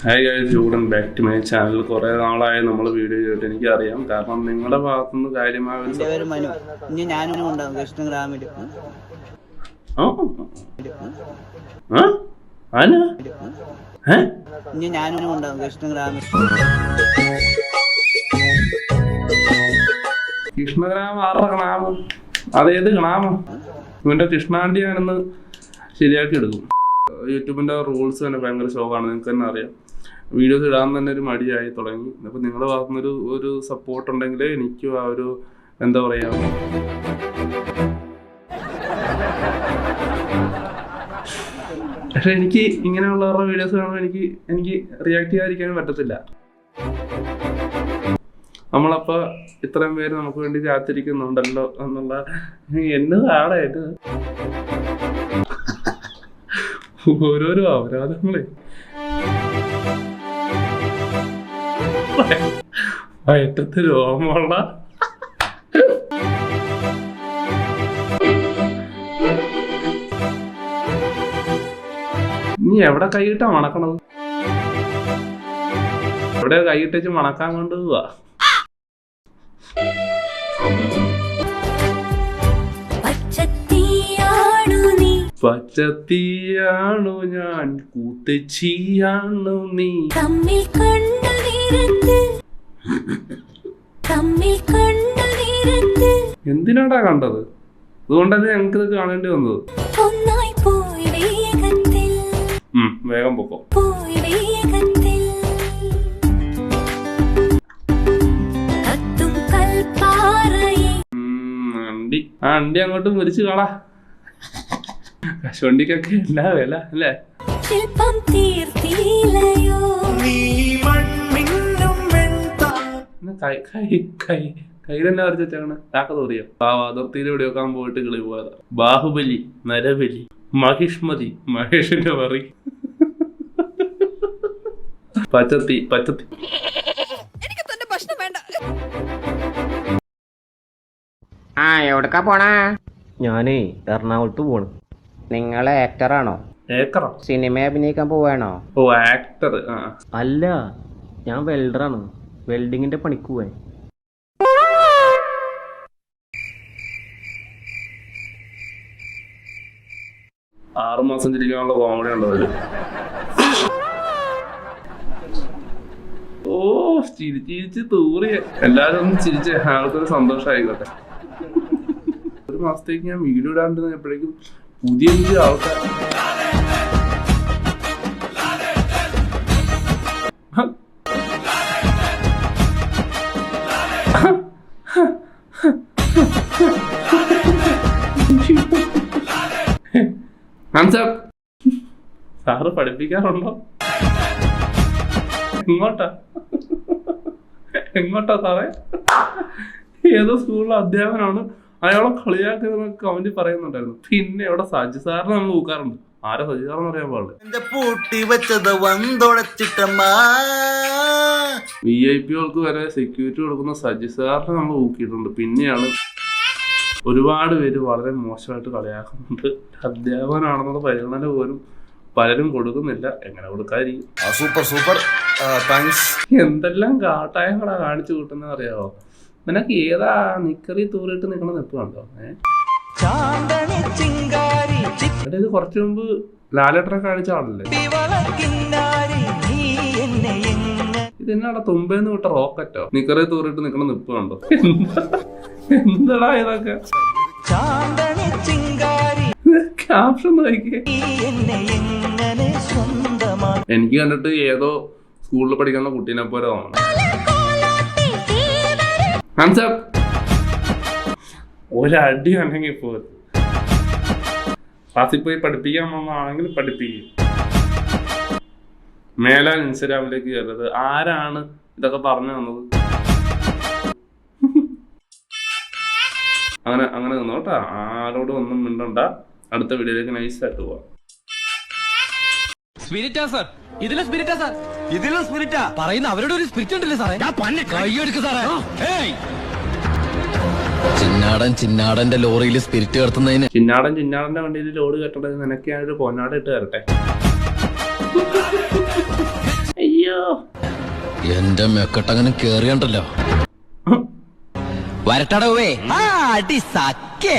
Hi guys, welcome back to my channel. കുറേ നാളായി നമ്മൾ വീഡിയോ ചെയ്തിട്ട് എനിക്കറിയാം. കാരണം നിങ്ങളുടെ ഭാഗത്തുനിന്ന് കാര്യമായ കൃഷ്ണഗ്രാമം ആരുടെ കണാമം? അതേത് കണാമം? ഇവന്റെ കൃഷ്ണാണ്ടിയാണെന്ന് ശരിയാക്കി എടുക്കും. യൂട്യൂബിന്റെ റൂൾസ് തന്നെ ഭയങ്കര ഷോക്കാണ്, നിങ്ങൾക്ക് തന്നെ അറിയാം. വീഡിയോസ് ഇടാൻ തന്നെ ഒരു മടിയായി തുടങ്ങി. അപ്പോൾ നിങ്ങളുടെ ഭാഗത്തുനിന്ന് ഒരു സപ്പോർട്ട് ഉണ്ടെങ്കിൽ എനിക്കും ആ ഒരു എന്താ പറയുക, പക്ഷെ എനിക്ക് ഇങ്ങനെയുള്ളവരുടെ വീഡിയോസ് കാണുമ്പോൾ എനിക്ക് റിയാക്ട് ചെയ്യാതിരിക്കാൻ പറ്റത്തില്ല. നമ്മളപ്പോൾ ഇത്രയും പേര് നമുക്ക് വേണ്ടി കാത്തിരിക്കുന്നുണ്ടല്ലോ എന്നുള്ള എന്നതാണ് ഇത്. ഓരോരോ അപരാധങ്ങളെ വയറ്റത്ത് രോമമുള്ള നീ എവിടെ കൈയിട്ടാ മണക്കണത്? എവിടെ കൈയിട്ടേച്ച് മണക്കാൻ കൊണ്ടുപോവാ? പച്ചത്തീയാണു ഞാൻ, കൂത്തച്ചിയാണു നീ. എന്തിനാടാ കണ്ടത്? അതുകൊണ്ടല്ലേ ഞങ്ങൾക്കിത് കാണേണ്ടി വന്നത്. വേഗം പൊക്കോ. അണ്ടി അങ്ങോട്ട് മുരിച്ചു കളാ. കശുവണ്ടിക്കൊക്കെ എല്ലാ വില അല്ലേ? കൈ തന്നെ വരച്ചാണ് താക്ക തോറിയോ? അതിർത്തിയിൽ ഇവിടെ വെക്കാൻ പോയിട്ട് കിളി പോയതാ. ബാഹുബലി, നരബലി, മഹിഷ്മതി, മഹേഷിന്റെ വറി, പച്ചത്തി. എവിടക്കാ പോണാ? ഞാനേ എറണാകുളത്ത് പോണ്. നിങ്ങള് ആക്ടറാണോ? ഏക്കറോ? സിനിമ അഭിനയിക്കാൻ പോവാണോ? ഓ ആക്ടർ. അല്ല, ഞാൻ വെൽഡറാണ്. വെൽഡിങ്ങിന്റെ പണിക്ക് പോവാൻ. മാസം ചിരിക്കാനുള്ള കോമഡി ഉണ്ടോ? ഓ ചിരിച്ച് തൂറിയ എല്ലാരും ഒന്ന് ചിരിച്ച് ആൾക്കൊരു സന്തോഷമായിക്കോട്ടെ. ഒരു മാസത്തേക്ക് ഞാൻ വീഡിയോ ഇടാണ്ട് എപ്പോഴേക്കും പുതിയ ആൾക്കാർ സാറ് പഠിപ്പിക്കാറുണ്ടോ? എങ്ങോട്ടാ സാറേ? ഏതോ സ്കൂളിലെ അധ്യാപനാണ്, അയാളെ കളിയാക്കുന്ന കമന്റ് പറയുന്നുണ്ടായിരുന്നു. പിന്നെ ഇവിടെ സജി സാറിനെ നമ്മൾ നോക്കാറുണ്ട്. ആരാ സജി സാറെന്ന് അറിയാൻ പാടില്ല. VIP വരെ സെക്യൂരിറ്റി കൊടുക്കുന്ന സജി സാറിനെ നമ്മൾ നോക്കിയിട്ടുണ്ട്. പിന്നെയാണ് ഒരുപാട് പേര് വളരെ മോശമായിട്ട് കളിയാക്കുന്നുണ്ട്. അധ്യാപകനാണെന്നുള്ള പരിഗണന പോലും പലരും കൊടുക്കുന്നില്ല. എങ്ങനെ കൊടുക്കാതിരിക്കും? എന്തെല്ലാം കാട്ടായങ്ങളാ കാണിച്ചു കൂട്ടുന്ന അറിയാവോ? നിനക്ക് ഏതാ നിക്കറി തൂറിട്ട് നിൽക്കണ നെപ്പ് കണ്ടോ? ഇത് കുറച്ചു മുമ്പ് ലാലേട്ടനെ കാണിച്ച ആളല്ലേ? ഇതെന്നാടാ തുമ്പേന്ന് വിട്ട റോക്കറ്റോ? നിക്കറി തൂറിട്ട് നിൽക്കണ നെപ്പ് കണ്ടോ? എന്താടാ ഇതൊക്കെ? ക്യാപ്ഷൻ നോക്കിയേ. എനിക്ക് കണ്ടിട്ട് ഏതോ സ്കൂളിൽ പഠിക്കുന്ന കുട്ടീനെ പോലെ തോന്നണം. ഒരടി അല്ലെങ്കിൽ പോലും ക്ലാസ്സിൽ പോയി പഠിപ്പിക്കാൻ വന്നതാണെങ്കിൽ പഠിപ്പിക്കും. മേലാൽ ഇൻസ്റ്റാഗ്രാമിലേക്ക് കയറരുത്. ആരാണ് ഇതൊക്കെ പറഞ്ഞു തന്നത്? അങ്ങനെ നിന്നോട്ടാ, ആരോടും ഒന്നും മിണ്ടണ്ട. അടുത്ത വീഡിയോയിലേക്ക് നൈസായിട്ട് പോവാം. സ്പിരിറ്റാ സാർ, ഇതിലെ സ്പിരിറ്റാ സാർ, ഇതിലെ സ്പിരിറ്റാ പറയുന്ന അവരുടെ ഒരു സ്പിരിറ്റ് ഉണ്ടല്ലേ സാറേ? കൈയെടുക്ക് സാറേ. ചിന്നാടന്റെ ലോറിയിൽ സ്പിരിറ്റ് കടത്തുന്നതിന് ചിന്നാടന്റെ വണ്ടിയിൽ ലോഡ് കെട്ടത് നിനക്ക് ഞാനൊരു പൊന്നാട ഇട്ട് തരട്ടെ. എന്റെ മെക്കട്ടങ്ങനെ കേറിയണ്ടല്ലോ. വരട്ടടവേ അടി സക്കേ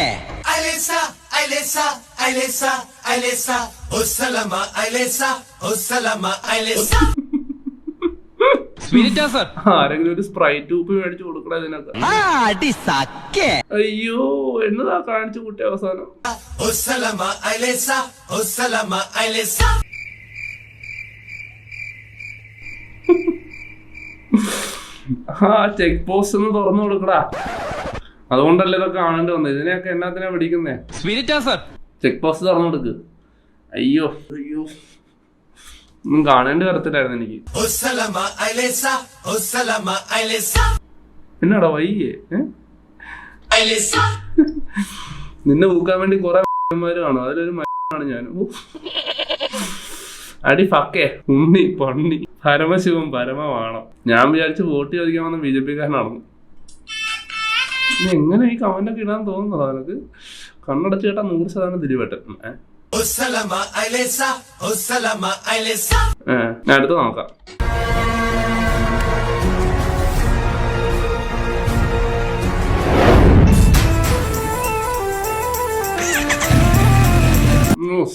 സ്പിരിറ്റാ സർ. ആരെങ്കിലും ഒരു സ്പ്രൈറ്റ് ഉപ്പ് മേടിച്ചു കൊടുക്കണ ഇതിനൊക്കെ. അടി സക്കേ. അയ്യോ എന്നതാ കാണിച്ചു കൂട്ടി അവസാനം. ആ ചെക്ക് പോസ്റ്റ് ഒന്ന് തുറന്നു കൊടുക്കടാ. അതുകൊണ്ടല്ലേ ഇതൊക്കെ കാണേണ്ടി വന്നത്. ഇതിനെയൊക്കെ എന്നാത്തിനാ പിടിക്കുന്നേ? സ്പിരിറ്റാ സർ. ചെക്ക് പോസ്റ്റ് തുറന്നു കൊടുക്ക്. അയ്യോ അയ്യോ ഒന്നും കാണേണ്ടി വരത്തില്ലായിരുന്നു എനിക്ക്. പിന്നെടാ വയ്യേ നിന്നെ ഊക്കാൻ വേണ്ടി കുറെ മാര് കാണും. അതിലൊരു ആണ് ഞാൻ. അടി ഫക്കേ ഉണ്ണി പണ്ണി പരമശിവം പരമമാണം. ഞാൻ വിചാരിച്ച് വോട്ട് ചോദിക്കാൻ വന്ന BJP കാരനാണെന്ന്. എങ്ങനെ ഈ കമന്റ് ഒക്കെ ഇടാൻ തോന്നുന്നതാ നിനക്ക്? കണ്ണടച്ച് കേട്ടാ 100% തിരിവട്ടൻ. ഞാൻ അടുത്ത് നോക്കാം.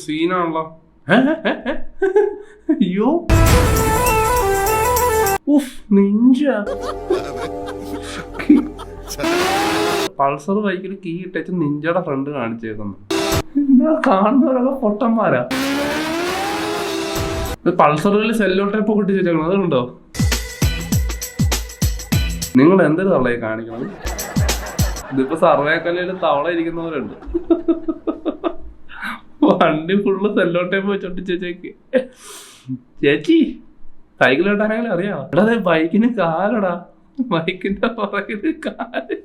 സീനാണല്ലോ. അയ്യോ നിഞ്ച പൾസർ ബൈക്കിൽ കീ ഇട്ടേച്ച് നിഞ്ചയുടെ ഫ്രണ്ട് കാണിച്ചേക്കുന്നു. കാണുന്നവരൊക്കെ പൊട്ടന്മാരാ. പൾസറുകളിൽ സെല്ലോ ടൈപ്പ് ഒക്കെ ഇട്ടിച്ചേക്കണം. അതുണ്ടോ? നിങ്ങൾ എന്തൊരു തവളയെ കാണിക്കണം? ഇതിപ്പോ സർവേ കല്ലിൽ തവള ഇരിക്കുന്നവരുണ്ട്. വണ്ടി ഫുള്ള് സെല്ലോ ടൈപ്പ് വെച്ചൊട്ടിച്ചേക്ക്. ചേച്ചി സൈക്കിൾ ഓട്ടാനെങ്കിലും അറിയാമോ? എടാ ബൈക്കിന് കാലടാ. ബൈക്കിന്റെ പുറകില് കാല്.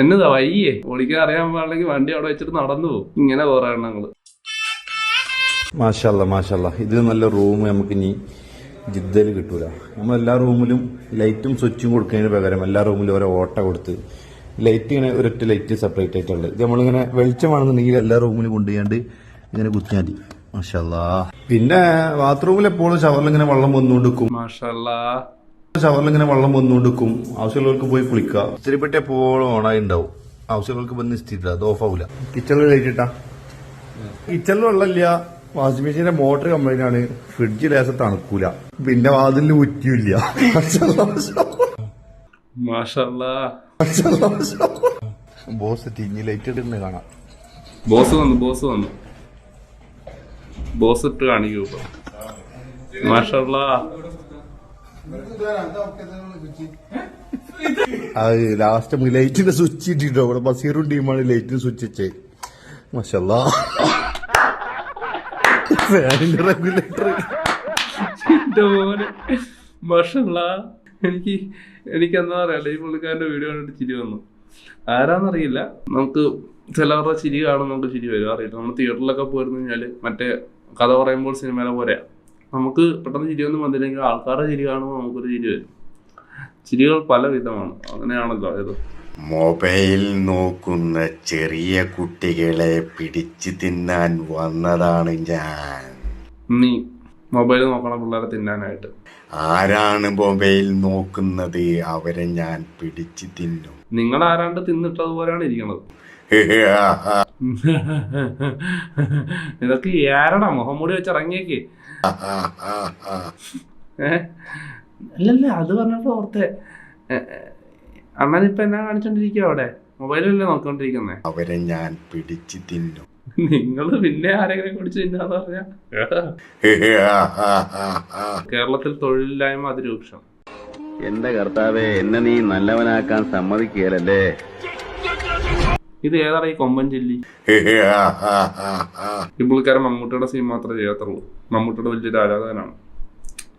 എന്നതാ വയ്യേ? ഓടിക്കാൻ അറിയാൻ പാടില്ലെങ്കിൽ വണ്ടി അവിടെ വെച്ചിട്ട് നടന്നു പോകും. ഇങ്ങനെ കുറെ എണ്ണങ്ങള്. മാഷാല്ലാ മാഷാല്ലാ. ഇത് നല്ല റൂം നമുക്ക് ഇനി ജിദ്ദയിൽ കിട്ടൂല. നമ്മളെല്ലാ റൂമിലും ലൈറ്റും സ്വിച്ചും കൊടുക്കുന്നതിന് പകരം എല്ലാ റൂമിലും ഓരോ ഓട്ട കൊടുത്ത് ലൈറ്റ് ഇങ്ങനെ ഒരൊറ്റ ലൈറ്റ് സെപ്പറേറ്റ് ആയിട്ടുള്ളത്. ഇത് നമ്മളിങ്ങനെ വെളിച്ചമാണെന്നുണ്ടെങ്കിൽ എല്ലാ റൂമിലും കൊണ്ടുപോയാണ്ട് ഇങ്ങനെ കുത്തിയാൽ മതി. മാഷാല്ലാ. പിന്നെ ബാത്റൂമിൽ എപ്പോഴും ഷവറിലിങ്ങനെ വെള്ളം വന്നുകൊണ്ടിരിക്കും. മാഷാല്ലാ. ഷവറിലിങ്ങനെ വെള്ളം വന്നുകൊണ്ടിരിക്കും. ആവശ്യമുള്ളവർക്ക് പോയി കുളിക്കുക. ഇസ്തിരിപ്പെട്ടി എപ്പോഴും ഓണായി ഉണ്ടാവും. ആവശ്യമുള്ളവർക്ക് വന്ന് ഇസ്തിരിട്ട അത് ഓഫ് ആവൂല. കിച്ചണിൽ ലൈറ്റ് ഇട്ടാ കിച്ചണിൽ വെള്ളമില്ല. വാഷിംഗ് മെഷീന്റെ മോട്ടർ കംപ്ലൈന്റ് ആണ്. ഫ്രിഡ്ജ് ലേശം തണുക്കൂല. പിന്നെ വാതിലിന് ഉറ്റിയില്ല. ബോസ് തിങ്ങി ലൈറ്റ് ഇട്ടിട്ട് കാണാം. ബോസ് ഇട്ട് കാണിക്കൂ. മാഷാല്ലാ. അത് ലാസ്റ്റ് ലൈറ്റിന്റെ സ്വിച്ച് ഇട്ടിട്ടോ. ഇവിടെ ബസീറും ടീമാണ് ലൈറ്റിന് സ്വിച്ച് വെച്ചേ. മാഷാല്ലാ. ഫാനിന്റെ റെഗുലേറ്റർ. മാഷാല്ലാ. എനിക്ക് എന്താ അറിയില്ല, ഈ പുള്ളിക്കാരന്റെ വീഡിയോ കണ്ടിട്ട് ചിരി വന്നു. ആരാന്നറിയില്ല. നമുക്ക് ചിലവരുടെ ചിരി കാണുമ്പോൾ നമുക്ക് ചിരി വരും. അറിയില്ല, നമ്മൾ തിയേറ്ററിലൊക്കെ പോയിരുന്നു കഴിഞ്ഞാൽ മറ്റേ കഥ പറയുമ്പോൾ സിനിമയിലെ പോലെയാ. നമുക്ക് പെട്ടെന്ന് ചിരിയൊന്നും വന്നില്ലെങ്കിൽ ആൾക്കാരുടെ ചിരി കാണുമ്പോൾ നമുക്കൊരു ചിരി വരും. ചിരികൾ പല വിധമാണ്. അങ്ങനെയാണല്ലോ ഇത്. മൊബൈൽ നോക്കുന്ന ചെറിയ കുട്ടികളെ പിടിച്ചു തിന്നാൻ വന്നതാണ് ഞാൻ. നീ മൊബൈൽ നോക്കണം പിള്ളേരെ തിന്നാനായിട്ട്. ആരാണ് മൊബൈൽ നോക്കുന്നത്? അവരെ ഞാൻ പിടിച്ചു തിന്നും. നിങ്ങൾ ആരാണ്ട് തിന്നിട്ടതുപോലെയാണ് ഇരിക്കണത്. ഇതൊക്കെ ഏറടാ മുഖംമൂടി വെച്ച് ഇറങ്ങിയേക്ക്. അല്ലല്ല, അത് പറഞ്ഞപ്പോ ഓർത്തെ. അണ്ണനിപ്പൊ എന്നാ കാണിച്ചോണ്ടിരിക്കുക അവിടെ? മൊബൈലല്ലേ നോക്കോണ്ടിരിക്കുന്നേ? അവരെ ഞാൻ പിടിച്ചു തിന്നും. നിങ്ങള് പിന്നെ ആരെങ്കിലും പിടിച്ചു തിന്നാന്ന് പറഞ്ഞ? കേരളത്തിൽ തൊഴിലില്ലായ്മ അതിരൂക്ഷം. എന്റെ കർത്താവേ, എന്നെ നീ നല്ലവനാക്കാൻ സമ്മതിക്കുകയല്ലേ. ഇത് ഏതാണ് ഈ കൊമ്പൻ ചില്ലി? ഈ പുള്ളിക്കാരൻ മമ്മൂട്ടിയുടെ സീൻ മാത്രമേ ചെയ്യാത്തുള്ളൂ. മമ്മൂട്ടിയുടെ വലിയൊരു ആരാധകനാണ്.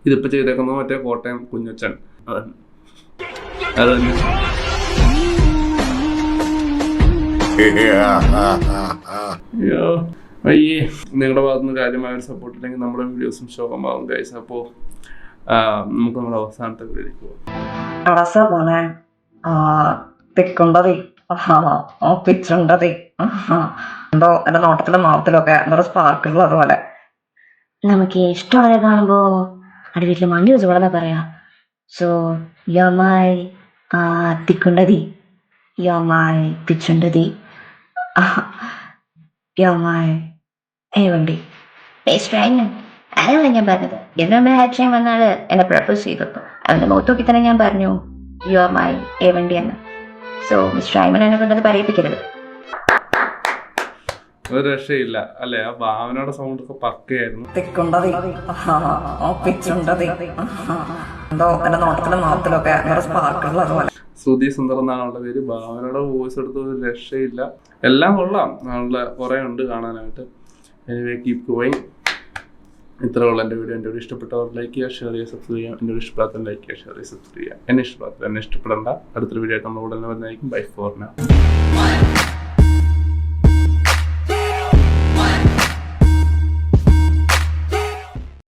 ഇതിപ്പോ ചെയ്തേക്കുന്നത് മറ്റേ കോട്ടയം കുഞ്ഞച്ചൻ. അതന്നെ. അയ്യോ അയ്യേ, നിങ്ങളുടെ ഭാഗത്തുനിന്ന് കാര്യമായ ഒരു സപ്പോർട്ട് ഇല്ലെങ്കിൽ നമ്മുടെ വീഡിയോസും ശോകമാകും ഗൈസ്. അപ്പോ നമുക്ക് നമ്മുടെ അവസാനത്തെ വീഡിയോയിലേക്ക് പോകാം. തിക്കുണ്ടതി പിച്ചുണ്ടതി എന്തോ എന്റെ നോട്ടത്തിലും നാളത്തിലും ഒക്കെ എന്തോ സ്പാർക്കുള്ള അതുപോലെ. നമുക്ക് ഇഷ്ടമുള്ളത് കാണുമ്പോ അടി വീട്ടില് മണ്ണി വെച്ച് വളരെ പറയാ So, you're my തിക്കുണ്ടതി. You're my പിച്ചുണ്ടതി. You're my ഏവണ്ടി. അതല്ല ഞാൻ പറഞ്ഞത്. എന്നൊന്ന് ഹാക്ഷൻ വന്നാൽ എന്നെ പ്രപ്പോസ് ചെയ്തപ്പോ അവന്റെ മുഖത്തോക്കി തന്നെ ഞാൻ പറഞ്ഞു യു ആർ മൈ ഏവണ്ടി എന്ന്. സോ മിസ്റ്റർ ഐമൻ എന്നെ കൊണ്ടത് പറയിപ്പിക്കരുത്. ഒരു രക്ഷയില്ല അല്ലെ? ആ ഭാവനയുടെ സൗണ്ട് ഒക്കെ പക്കയായിരുന്നു. തിക്കുണ്ടതി, പിച്ചുണ്ടതി. എന്തോ എന്റെ നോട്ടത്തിലും നാളത്തിലൊക്കെ സ്പാർക്കുള്ളത്. ശ്രുതി സുന്ദർ എന്നാണ് അവളുടെ പേര്. ഭാവനയുടെ വോയിസ് എടുത്ത ഒരു രക്ഷയില്ല. എല്ലാം കൊള്ളാം. അവളുടെ കുറെ ഉണ്ട് കാണാനായിട്ട്. Anyway keep going. ഇത്ര ഉള്ള എൻ്റെ വീഡിയോ. എൻ്റെ വീഡിയോ ഇഷ്ടപ്പെട്ടവർ ലൈക്ക് ചെയ്യുക, ഷെയർ ചെയ്യുക, സബ്സ്ക്രൈബ് ചെയ്യുക. എൻ്റെ വീഡിയോ ഇഷ്ടപ്പെടാത്ത ലൈക്ക് ചെയ്യുക, ഷെയർ ചെയ്യുക, സബ്സ്ക്രൈബ് ചെയ്യുക. എന്നെ ഇഷ്ടപ്പെടാത്ത എന്നെ ഇഷ്ടപ്പെടേണ്ട. അടുത്തൊരു വീഡിയോ ആയിട്ട് നമ്മൾ ഉടനെ വരുന്നതായിരിക്കും. Bye for now.